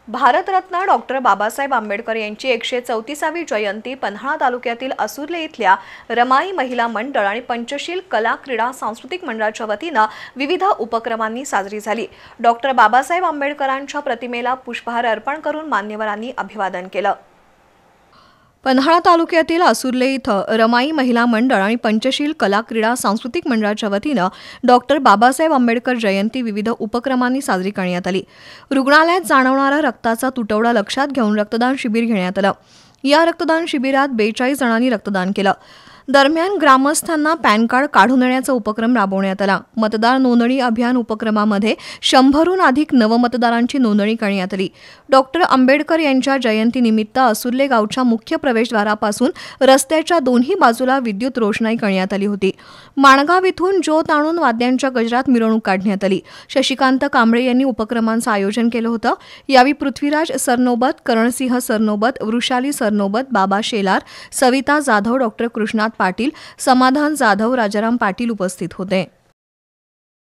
Bharat Ratna doctor Babasaheb Ambedkar यांची 134वी जयंती पन्हाळा तालुक्यातील असुर्ले इथल्या रमाई महिला मंडळ आणि पंचशील कला क्रीडा सांस्कृतिक मंडळाच्या वतीने विविध उपक्रमांनी साजरी झाली। डॉक्टर बाबासाहेब आंबेडकरांच्या प्रतिमेला पुष्पहार अर्पण करून मान्यवरांनी अभिवादन केलं। पन्हाळा तालुक्यातील असुर्ले इथं रमाई महिला मंडळ आणि पंचशील कला क्रीडा सांस्कृतिक मंडळाच्या वतीनं डॉक्टर बाबासाहेब आंबेडकर जयंती विविध उपक्रमांनी साजरी करण्यात आली। रुग्णालयात जाणवणारा रक्ताचा तुटवडा लक्षात घेऊन रक्तदान शिबिर घेण्यात आलं। या रक्तदान शिबिरात 42 जणांनी रक्तदान केलं। दरम्यान ग्रामस्थांना पॅन कार्ड काढून देण्याचा उपक्रम राबवण्यात आला। मतदार नोंदणी अभियान उपक्रमामध्ये 100हून अधिक नवमतदारांची नोंदणी करण्यात आली। डॉक्टर आंबेडकर यांच्या जयंतीनिमित्त असुर्ले गावच्या मुख्य प्रवेशद्वारापासून रस्त्याच्या दोन्ही बाजूला विद्युत रोषणाई करण्यात आली होती। माणगाव इथून ज्योत आणून वाद्यांच्या गजरात मिरवणूक काढण्यात आली। शशिकांत कांबळे यांनी उपक्रमांचं आयोजन केलं होतं। यावेळी पृथ्वीराज सरनोबत, करणसिंह सरनोबत, वृषाली सरनोबत, बाबा शेलार, सविता जाधव, डॉक्टर कृष्णात पाटील, समाधान जाधव, राजाराम पाटील उपस्थित होते।